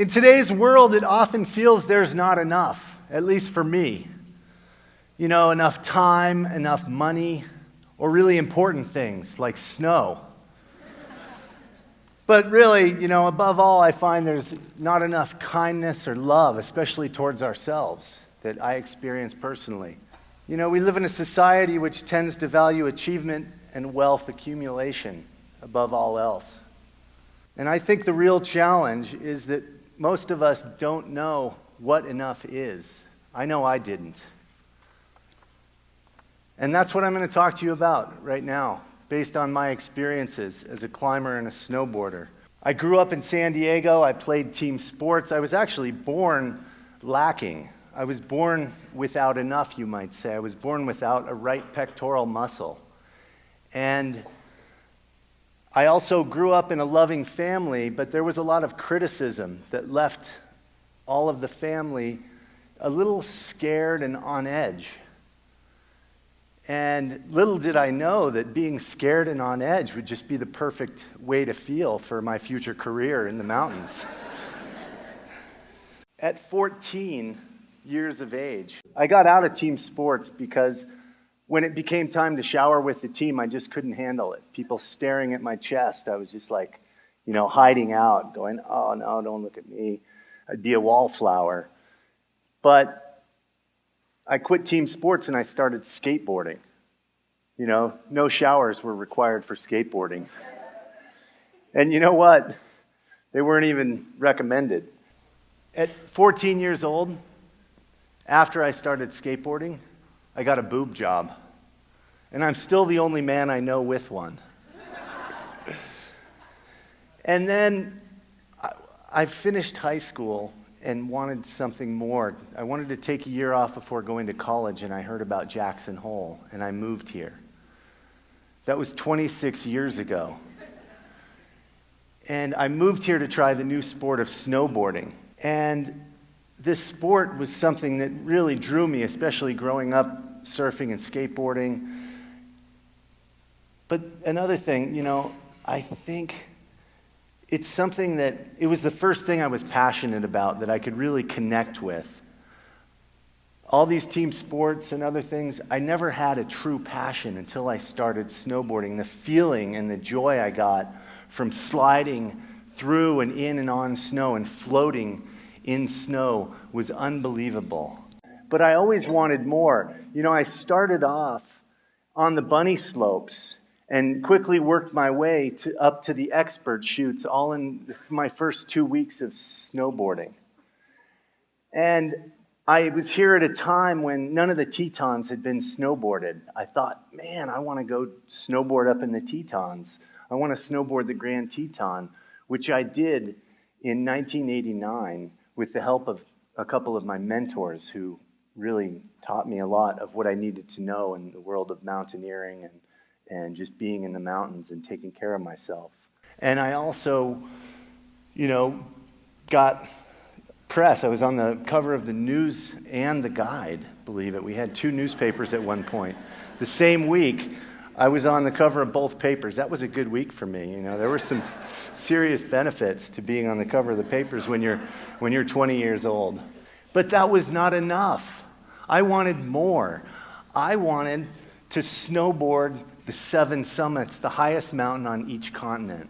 In today's world, it often feels there's not enough, at least for me. You know, enough time, enough money, or really important things like snow. But really, you know, above all, I find there's not enough kindness or love, especially towards ourselves, that I experience personally. You know, we live in a society which tends to value achievement and wealth accumulation above all else. And I think the real challenge is that most of us don't know what enough is. I know I didn't. And that's what I'm going to talk to you about right now, based on my experiences as a climber and a snowboarder. I grew up in San Diego. I played team sports. I was actually born lacking. I was born without enough, you might say. I was born without a right pectoral muscle. And I also grew up in a loving family, but there was a lot of criticism that left all of the family a little scared and on edge. And little did I know that being scared and on edge would just be the perfect way to feel for my future career in the mountains. At 14 years of age, I got out of team sports because when it became time to shower with the team, I just couldn't handle it. People staring at my chest, I was just like, you know, hiding out, going, oh no, don't look at me. I'd be a wallflower. But I quit team sports and I started skateboarding. You know, no showers were required for skateboarding. And you know what? They weren't even recommended. At 14 years old, after I started skateboarding, I got a boob job. And I'm still the only man I know with one. And then I finished high school and wanted something more. I wanted to take a year off before going to college, and I heard about Jackson Hole, and I moved here. That was 26 years ago. And I moved here to try the new sport of snowboarding. And this sport was something that really drew me, especially growing up surfing and skateboarding. But another thing, you know, I think it's something that, it was the first thing I was passionate about that I could really connect with. All these team sports and other things, I never had a true passion until I started snowboarding. The feeling and the joy I got from sliding through and in and on snow and floating in snow was unbelievable. But I always wanted more. You know, I started off on the bunny slopes and quickly worked my way up to the expert chutes, all in my first 2 weeks of snowboarding. And I was here at a time when none of the Tetons had been snowboarded. I thought, man, I want to go snowboard up in the Tetons. I want to snowboard the Grand Teton, which I did in 1989 with the help of a couple of my mentors who really taught me a lot of what I needed to know in the world of mountaineering and just being in the mountains and taking care of myself. And I also, you know, got press. I was on the cover of the News and the Guide, believe it. We had 2 newspapers at one point. The same week, I was on the cover of both papers. That was a good week for me. You know, there were some serious benefits to being on the cover of the papers when you're 20 years old. But that was not enough. I wanted more. I wanted to snowboard the 7 summits, the highest mountain on each continent.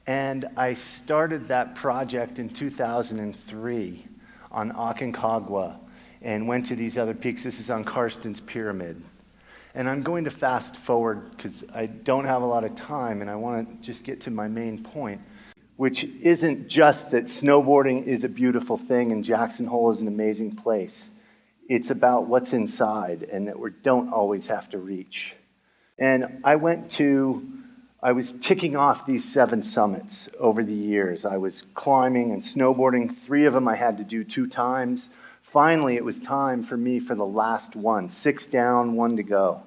And I started that project in 2003 on Aconcagua and went to these other peaks. This is on Karsten's Pyramid. And I'm going to fast forward because I don't have a lot of time and I want to just get to my main point, which isn't just that snowboarding is a beautiful thing and Jackson Hole is an amazing place. It's about what's inside and that we don't always have to reach. And I was ticking off these 7 summits over the years. I was climbing and snowboarding. 3 of them I had to do 2 times. Finally, it was time for me for the last one. 6 down, 1 to go.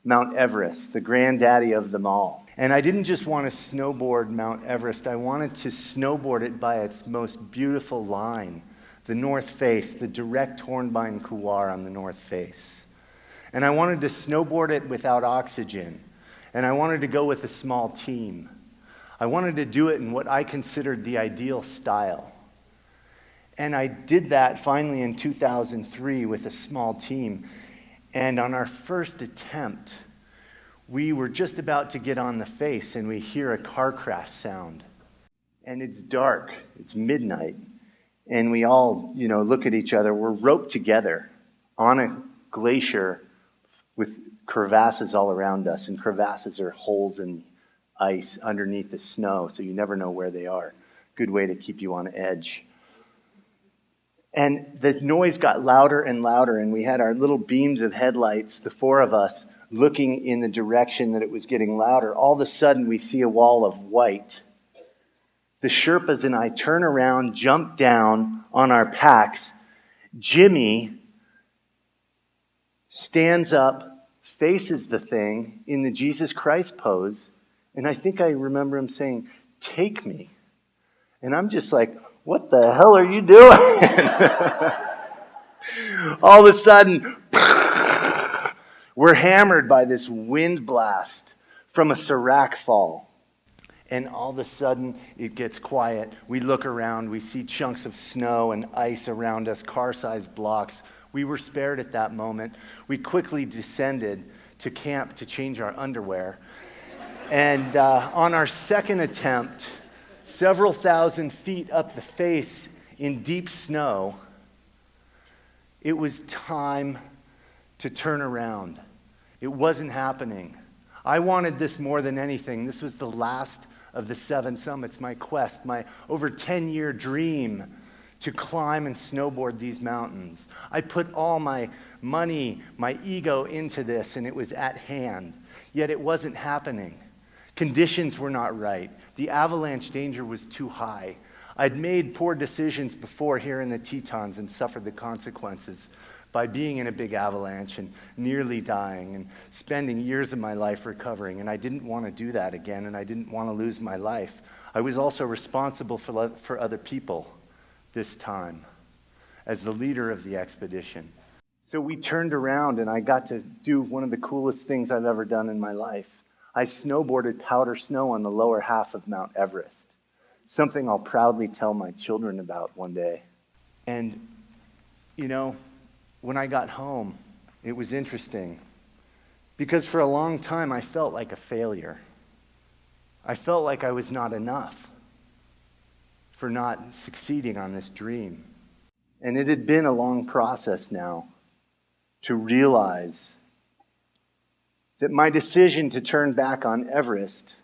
Mount Everest, the granddaddy of them all. And I didn't just want to snowboard Mount Everest. I wanted to snowboard it by its most beautiful line, the north face, the direct Hornbein Couloir on the north face. And I wanted to snowboard it without oxygen. And I wanted to go with a small team. I wanted to do it in what I considered the ideal style. And I did that finally in 2003 with a small team. And on our first attempt, we were just about to get on the face and we hear a car crash sound. And it's dark, it's midnight. And we all, look at each other. We're roped together on a glacier with crevasses all around us. And crevasses are holes in ice underneath the snow, so you never know where they are. Good way to keep you on edge. And the noise got louder and louder, and we had our little beams of headlights, the four of us, looking in the direction that it was getting louder. All of a sudden, we see a wall of white. The Sherpas and I turn around, jump down on our packs. Jimmy stands up, faces the thing in the Jesus Christ pose, and I think I remember him saying, "Take me." And I'm just like, what the hell are you doing? All of a sudden, we're hammered by this wind blast from a serac fall. And all of a sudden, it gets quiet. We look around. We see chunks of snow and ice around us, car-sized blocks. We were spared at that moment. We quickly descended to camp to change our underwear. And on our second attempt, several thousand feet up the face in deep snow, it was time to turn around. It wasn't happening. I wanted this more than anything. This was the last of the 7 summits, my quest, my over 10-year dream to climb and snowboard these mountains. I put all my money, my ego into this, and it was at hand. Yet it wasn't happening. Conditions were not right. The avalanche danger was too high. I'd made poor decisions before here in the Tetons and suffered the consequences by being in a big avalanche and nearly dying and spending years of my life recovering. And I didn't want to do that again, and I didn't want to lose my life. I was also responsible for other people this time as the leader of the expedition. So we turned around, and I got to do one of the coolest things I've ever done in my life. I snowboarded powder snow on the lower half of Mount Everest, something I'll proudly tell my children about one day. And, when I got home, it was interesting because for a long time I felt like a failure. I felt like I was not enough for not succeeding on this dream. And it had been a long process now to realize that my decision to turn back on Everest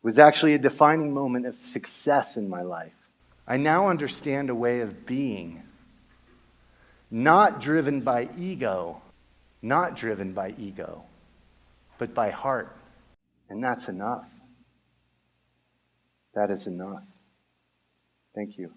was actually a defining moment of success in my life. I now understand a way of being, not driven by ego, but by heart. And that's enough. That is enough. Thank you.